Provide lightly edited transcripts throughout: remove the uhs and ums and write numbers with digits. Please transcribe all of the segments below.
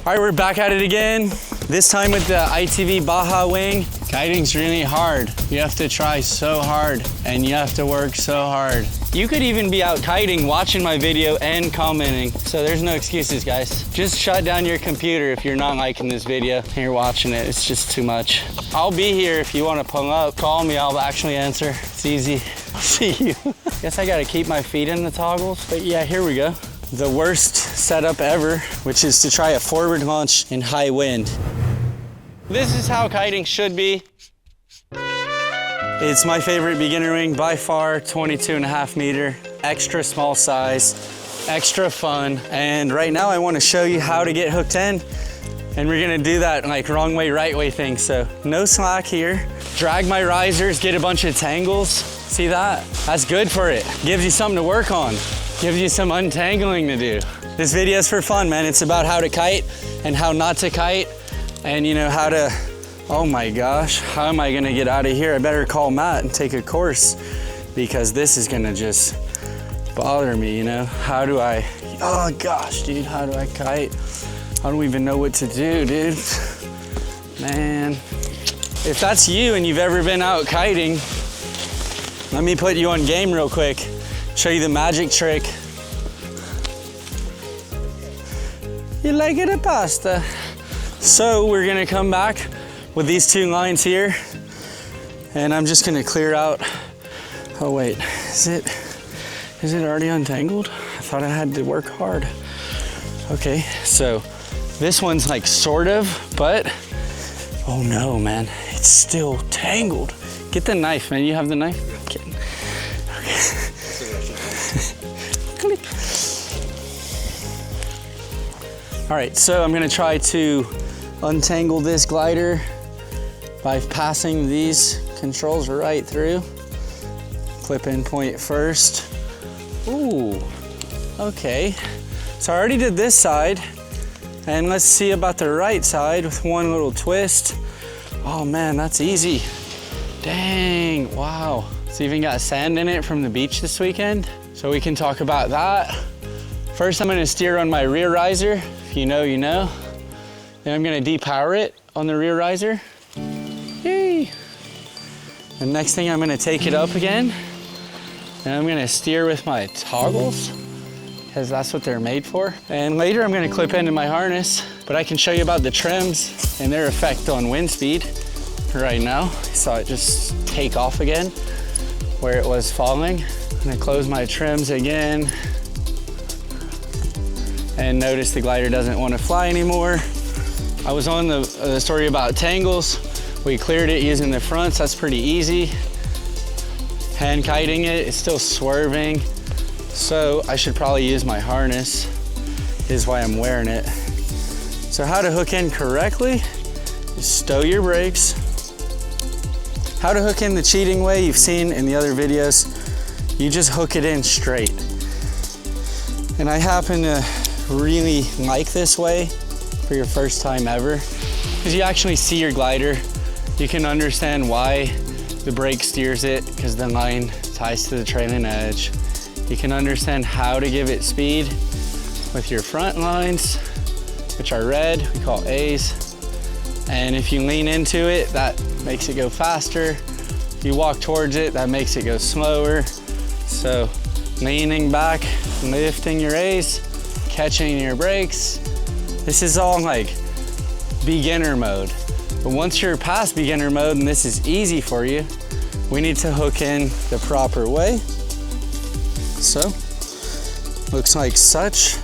All right, we're back at it again. This time with the ITV Baja wing. Kiting's really hard. You have to try so hard and you have to work so hard. You could even be out kiting, watching my video and commenting. So there's no excuses, guys. Just shut down your computer if you're not liking this video and you're watching it. It's just too much. I'll be here if you want to pull up. Call me, I'll actually answer. It's easy. See you. Guess I gotta keep my feet in the toggles, but yeah, here we go. The worst setup ever, which is to try a forward launch in high wind. This is how kiting should be. It's my favorite beginner wing by far, 22.5 meter, extra small size, extra fun. And right now I want to show you how to get hooked in. And we're gonna do that like wrong way, right way thing. So no slack here. Drag my risers, get a bunch of tangles. See that? That's good for it. Gives you something to work on. Gives you some untangling to do. This video is for fun, man. It's about how to kite and how not to kite and you know how to, oh my gosh, how am I gonna get out of here? I better call Matt and take a course because this is gonna just bother me, you know? How do I, oh gosh, dude, how do I kite? I don't even know what to do, dude. Man, if that's you and you've ever been out kiting, let me put you on game real quick. Show you the magic trick. You like it a pasta. So we're gonna come back with these two lines here and I'm just gonna clear out. Oh wait, is it already untangled? I thought I had to work hard. Okay, so this one's like sort of, but oh no, man, it's still tangled. Get the knife, man, you have the knife? I'm kidding. Okay. All right, so I'm gonna try to untangle this glider by passing these controls right through. Clip in point first. Ooh, okay. So I already did this side, and let's see about the right side with one little twist. Oh man, that's easy. Dang, wow. It's even got sand in it from the beach this weekend. So we can talk about that. First, I'm gonna steer on my rear riser. If you know, you know. Then I'm gonna depower it on the rear riser. Yay. And next thing, I'm gonna take it up again. And I'm gonna steer with my toggles, because that's what they're made for. And later, I'm gonna clip into my harness, but I can show you about the trims and their effect on wind speed right now. You saw it just take off again where it was falling. I'm gonna close my trims again. And notice the glider doesn't want to fly anymore. I was on the story about tangles. We cleared it using the fronts, that's pretty easy. Hand kiting it, it's still swerving. So I should probably use my harness, is why I'm wearing it. So how to hook in correctly, just stow your brakes. How to hook in the cheating way you've seen in the other videos, you just hook it in straight. And I happen to really like this way for your first time ever, because you actually see your glider. You can understand why the brake steers it, because the line ties to the trailing edge. You can understand how to give it speed with your front lines, which are red, we call A's. And if you lean into it, that makes it go faster. If you walk towards it, that makes it go slower. So leaning back, lifting your A's, catching your brakes. This is all like beginner mode. But once you're past beginner mode and this is easy for you, we need to hook in the proper way. So, looks like such,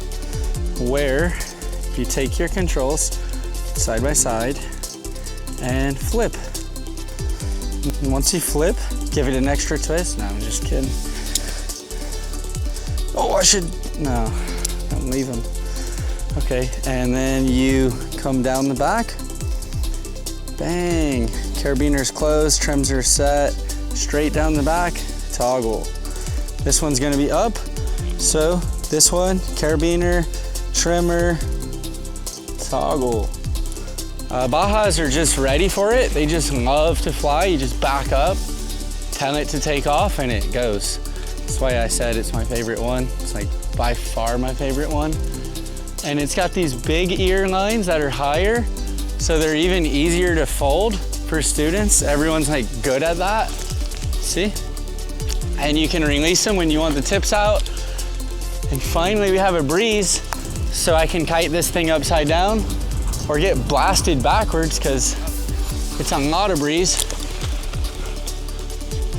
where if you take your controls side by side and flip. And once you flip, give it an extra twist. No, I'm just kidding. Oh, I should, no. Don't leave them. Okay, and then you come down the back. Bang, carabiner's closed, trims are set, straight down the back, toggle. This one's gonna be up, so this one, carabiner, trimmer, toggle. Bajas are just ready for it. They just love to fly. You just back up, tell it to take off, and it goes. That's why I said it's my favorite one. It's like by far my favorite one. And it's got these big ear lines that are higher, so they're even easier to fold for students. Everyone's like good at that. See? And you can release them when you want the tips out. And finally we have a breeze, so I can kite this thing upside down or get blasted backwards because it's a lot of breeze.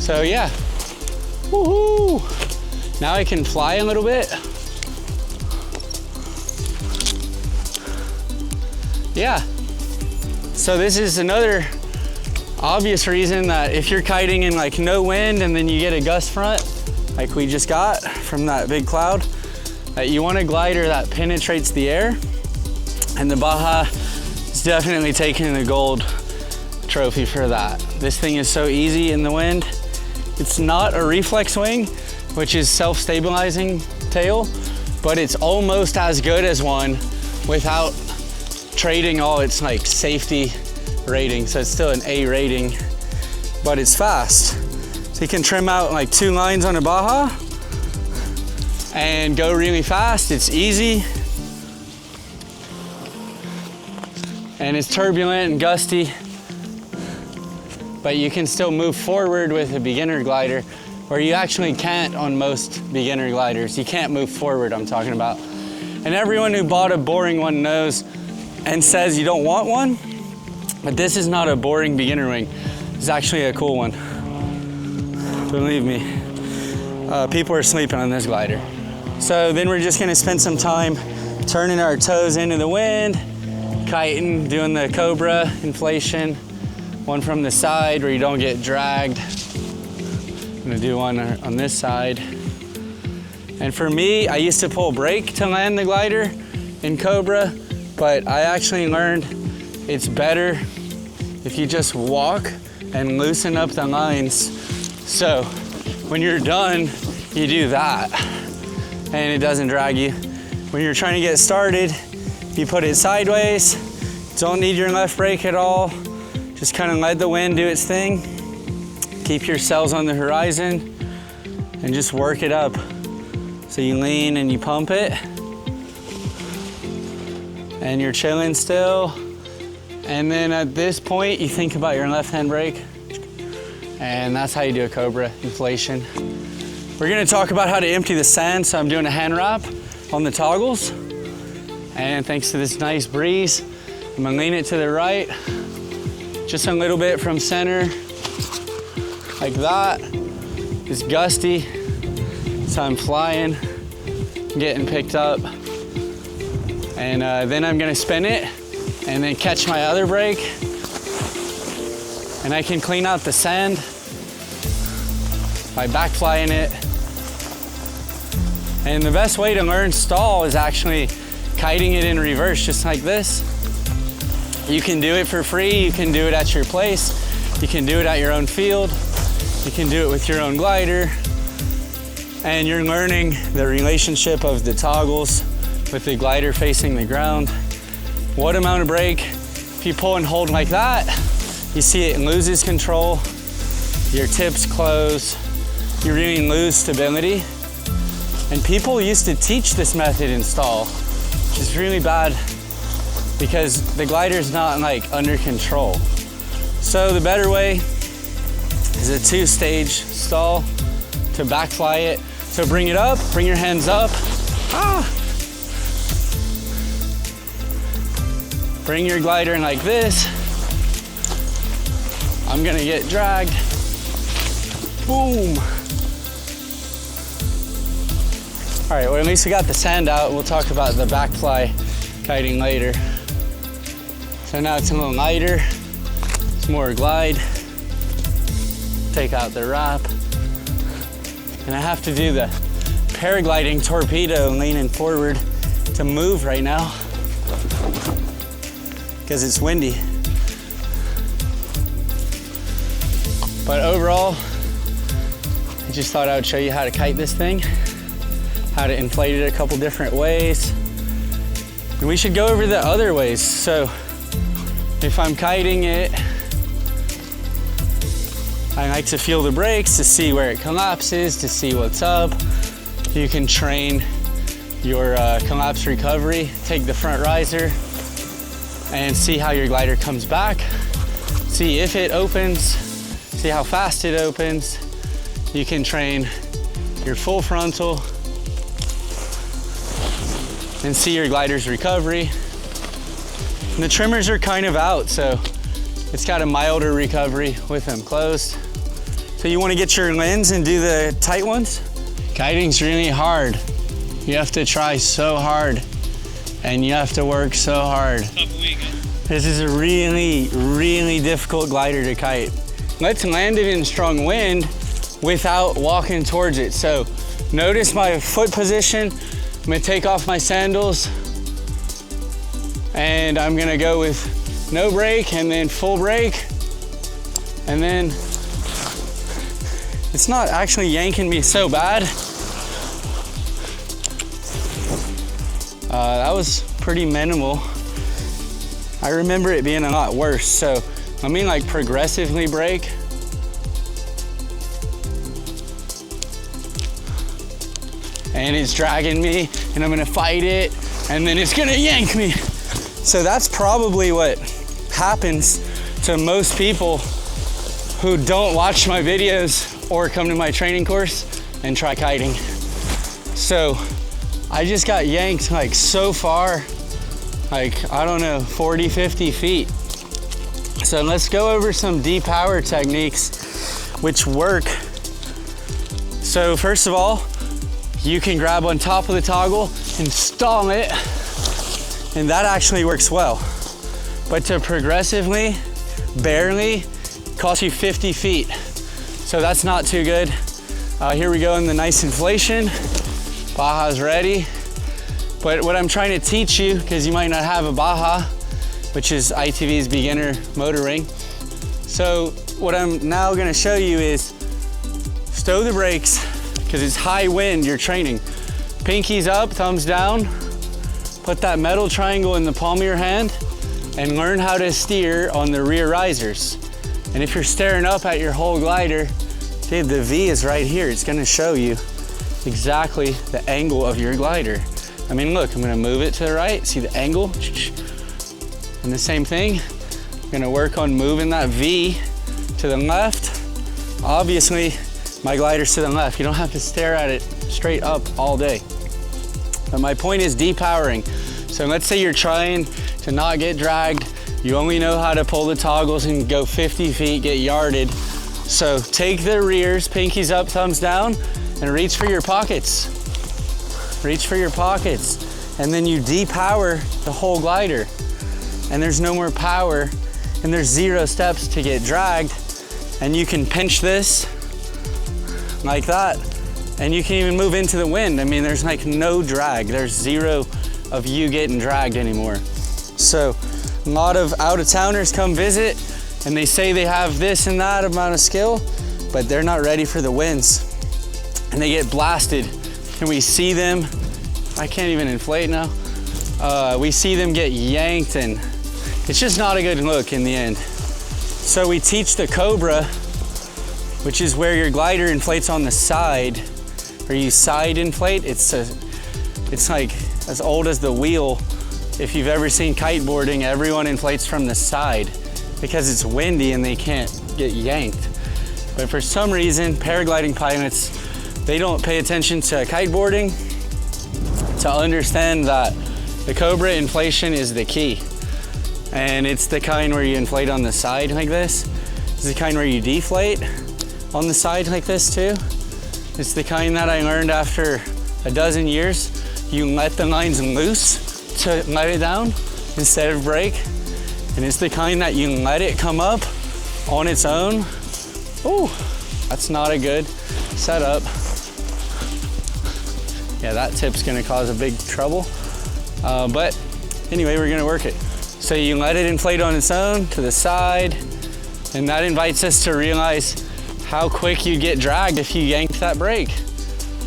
So yeah, woohoo! Now I can fly a little bit. Yeah, so this is another obvious reason that if you're kiting in like no wind and then you get a gust front, like we just got from that big cloud, that you want a glider that penetrates the air. And the Baja is definitely taking the gold trophy for that. This thing is so easy in the wind. It's not a reflex wing, which is self-stabilizing tail, but it's almost as good as one without trading all its like safety rating. So it's still an A rating, but it's fast. So you can trim out like 2 lines on a Baja and go really fast. It's easy. And it's turbulent and gusty, but you can still move forward with a beginner glider, where you actually can't on most beginner gliders. You can't move forward, I'm talking about. And everyone who bought a boring one knows and says you don't want one, but this is not a boring beginner wing. It's actually a cool one. Believe me, people are sleeping on this glider. So then we're just gonna spend some time turning our toes into the wind, kiting, doing the Cobra inflation, one from the side where you don't get dragged. I'm gonna do one on this side. And for me, I used to pull brake to land the glider in Cobra, but I actually learned it's better if you just walk and loosen up the lines. So when you're done, you do that and it doesn't drag you. When you're trying to get started, you put it sideways, don't need your left brake at all. Just kind of let the wind do its thing. Keep your sails on the horizon and just work it up. So you lean and you pump it and you're chilling still. And then at this point, you think about your left-hand brake, and that's how you do a Cobra inflation. We're gonna talk about how to empty the sand, so I'm doing a hand wrap on the toggles. And thanks to this nice breeze, I'm gonna lean it to the right, just a little bit from center, like that. It's gusty, so I'm flying, getting picked up. And then I'm gonna spin it and then catch my other brake. And I can clean out the sand by back flying it. And the best way to learn stall is actually kiting it in reverse, just like this. You can do it for free, you can do it at your place, you can do it at your own field, you can do it with your own glider, and you're learning the relationship of the toggles with the glider facing the ground. What amount of brake, if you pull and hold like that, you see it loses control, your tips close, you really lose stability. And people used to teach this method in stall, which is really bad because the glider's not like under control. So the better way is a 2-stage stall to back fly it. So bring it up, bring your hands up. Bring your glider in like this. I'm gonna get dragged. Boom. All right, well, at least we got the sand out. We'll talk about the back fly kiting later. So now it's a little lighter. It's more glide. Take out the wrap. And I have to do the paragliding torpedo leaning forward to move right now because it's windy. But overall, I just thought I would show you how to kite this thing, how to inflate it a couple different ways. And we should go over the other ways. So if I'm kiting it, I like to feel the brakes to see where it collapses, to see what's up. You can train your collapse recovery. Take the front riser and see how your glider comes back. See if it opens, see how fast it opens. You can train your full frontal and see your glider's recovery. And the trimmers are kind of out, so it's got a milder recovery with them closed. So you want to get your lens and do the tight ones. Kiting's really hard. You have to try so hard and you have to work so hard. Tough week, huh? This is a really, really difficult glider to kite. Let's land it in strong wind without walking towards it. So notice my foot position. I'm gonna take off my sandals and I'm gonna go with no brake and then full brake. And then it's not actually yanking me so bad. That was pretty minimal. I remember it being a lot worse. So let me like progressively brake. And it's dragging me and I'm gonna fight it and then it's gonna yank me. So that's probably what happens to most people who don't watch my videos or come to my training course and try kiting. So I just got yanked like so far, like, I don't know, 40, 50 feet. So let's go over some depower techniques which work. So first of all, you can grab on top of the toggle and stall it, and that actually works well. But to progressively, barely, costs you 50 feet. So that's not too good. Here we go in the nice inflation. Baja's ready. But what I'm trying to teach you, because you might not have a Baja, which is ITV's beginner motor ring. So what I'm now gonna show you is stow the brakes, because it's high wind you're training. Pinkies up, thumbs down. Put that metal triangle in the palm of your hand and learn how to steer on the rear risers. And if you're staring up at your whole glider, dude, the V is right here. It's gonna show you exactly the angle of your glider. I mean, look, I'm gonna move it to the right, see the angle? And the same thing, I'm gonna work on moving that V to the left. Obviously, my glider's to the left. You don't have to stare at it straight up all day. But my point is depowering. So let's say you're trying to not get dragged. You only know how to pull the toggles and go 50 feet, get yarded. So take the rears, pinkies up, thumbs down, and reach for your pockets. Reach for your pockets. And then you depower the whole glider. And there's no more power, and there's 0 steps to get dragged. And you can pinch this like that, and you can even move into the wind. I mean, there's like no drag. There's 0 of you getting dragged anymore. So a lot of out-of-towners come visit and they say they have this and that amount of skill, but they're not ready for the winds and they get blasted. And we see them, I can't even inflate now. We see them get yanked and it's just not a good look in the end. So we teach the Cobra, which is where your glider inflates on the side, or you side inflate. It's like as old as the wheel. If you've ever seen kiteboarding, everyone inflates from the side because it's windy and they can't get yanked. But for some reason, paragliding pilots, they don't pay attention to kiteboarding to understand that the Cobra inflation is the key. And it's the kind where you inflate on the side like this. It's the kind where you deflate on the side like this too. It's the kind that I learned after a dozen years. You let the lines loose to let it down instead of brake. And it's the kind that you let it come up on its own. Ooh, that's not a good setup. Yeah, that tip's gonna cause a big trouble. But anyway, we're gonna work it. So you let it inflate on its own to the side, and that invites us to realize how quick you get dragged if you yanked that brake.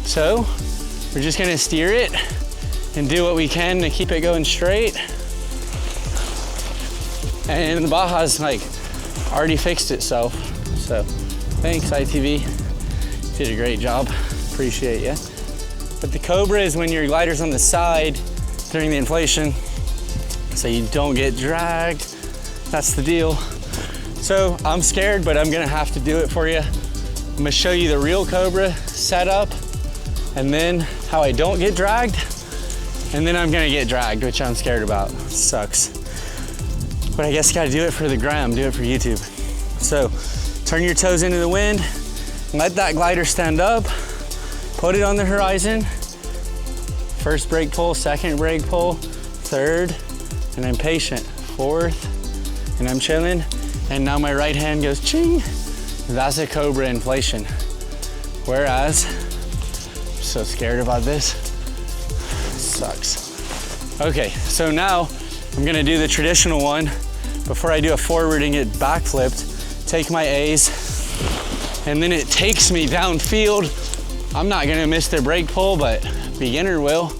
So we're just gonna steer it and do what we can to keep it going straight. And the Baja's like already fixed itself. So thanks ITV, did a great job, appreciate you. But the Cobra is when your glider's on the side during the inflation, so you don't get dragged. That's the deal. So I'm scared, but I'm gonna have to do it for you. I'm gonna show you the real Cobra setup, and then how I don't get dragged, and then I'm gonna get dragged, which I'm scared about. Sucks. But I guess you gotta do it for the gram, do it for YouTube. So turn your toes into the wind, let that glider stand up, put it on the horizon. First brake pull, second brake pull, third, and I'm patient. Fourth, and I'm chilling. And now my right hand goes ching. That's a Cobra inflation. Whereas, I'm so scared about this. Sucks. Okay, so now I'm gonna do the traditional one. Before I do a forward and get backflipped, take my A's, and then it takes me downfield. I'm not gonna miss the brake pull, but beginner will.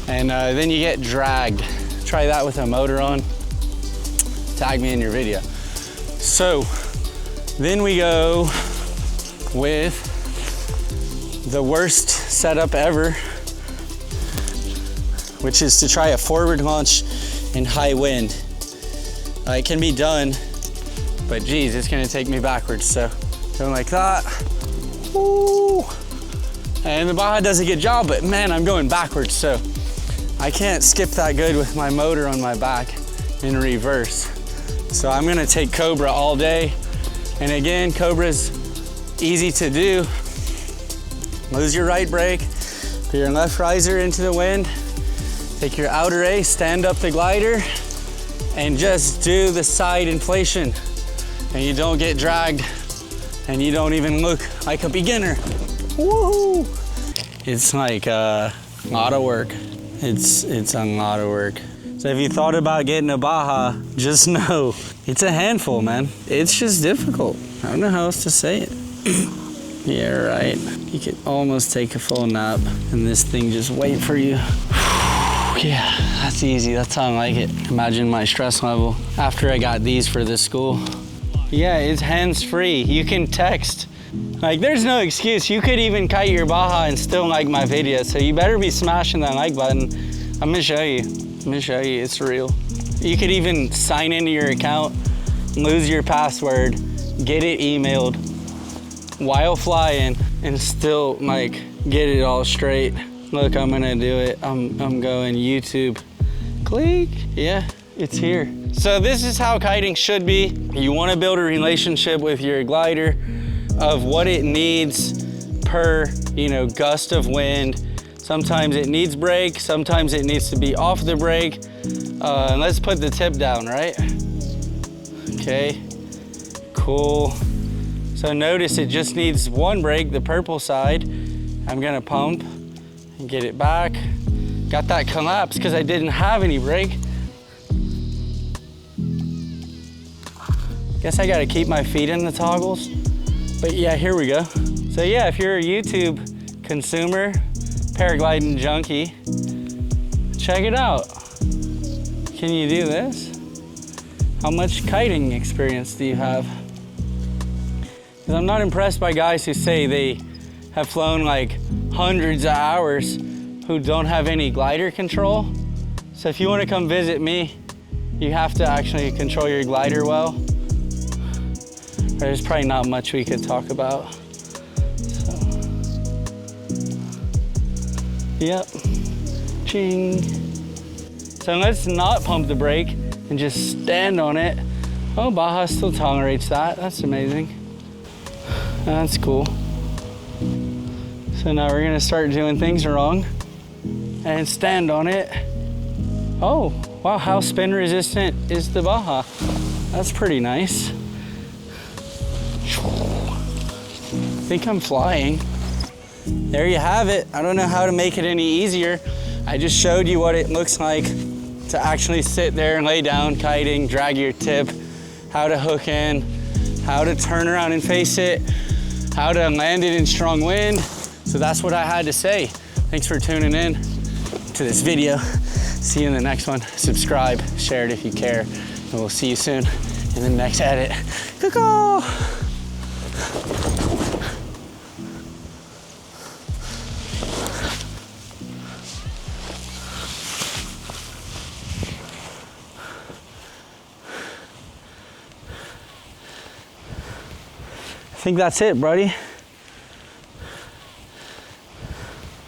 And then you get dragged. Try that with a motor on. Tag me in your video. So then we go with the worst setup ever, which is to try a forward launch in high wind. It can be done, but geez, it's gonna take me backwards. So going like that. Woo. And the Baja does a good job, but man, I'm going backwards, so I can't skip that good with my motor on my back in reverse. So I'm gonna take Cobra all day. And again, Cobra's easy to do. Lose your right brake, put your left riser into the wind, take your outer A, stand up the glider, and just do the side inflation. And you don't get dragged, and you don't even look like a beginner. Woohoo! It's like a lot of work. It's a lot of work. So if you thought about getting a Baja, just know it's a handful, man. It's just difficult. I don't know how else to say it. Yeah, right. You could almost take a full nap and this thing just wait for you. Yeah, that's easy. That's how I like it. Imagine my stress level after I got these for this school. Yeah, it's hands-free. You can text. Like, there's no excuse. You could even kite your Baja and still like my video. So you better be smashing that like button. I'm gonna show you. I'm gonna show you, it's real. You could even sign into your account, lose your password, get it emailed while flying, and still like get it all straight. Look, I'm gonna do it. I'm going YouTube. Click, yeah, it's here. So this is how kiting should be. You wanna build a relationship with your glider of what it needs per, gust of wind. Sometimes it needs brake, sometimes it needs to be off the brake. And let's put the tip down, right? Okay, cool. So notice it just needs one brake, the purple side. I'm gonna pump and get it back. Got that collapse because I didn't have any brake. Guess I gotta keep my feet in the toggles. But yeah, here we go. So yeah, if you're a YouTube consumer, paragliding junkie, check it out. Can you do this? How much kiting experience do you have? Because I'm not impressed by guys who say they have flown like hundreds of hours who don't have any glider control. So if you want to come visit me, you have to actually control your glider well. There's probably not much we could talk about. Yep, ching. So let's not pump the brake and just stand on it. Oh, Baja still tolerates that. That's amazing. That's cool. So now we're gonna start doing things wrong and stand on it. Oh, wow, how spin resistant is the Baja? That's pretty nice. I think I'm flying. There you have it. I don't know how to make it any easier. I just showed you what it looks like to actually sit there and lay down kiting, drag your tip, how to hook in, how to turn around and face it, how to land it in strong wind. So that's what I had to say. Thanks for tuning in to this video. See you in the next one. Subscribe, share it if you care, and we'll see you soon in the next edit. Cuckoo! think that's it, buddy.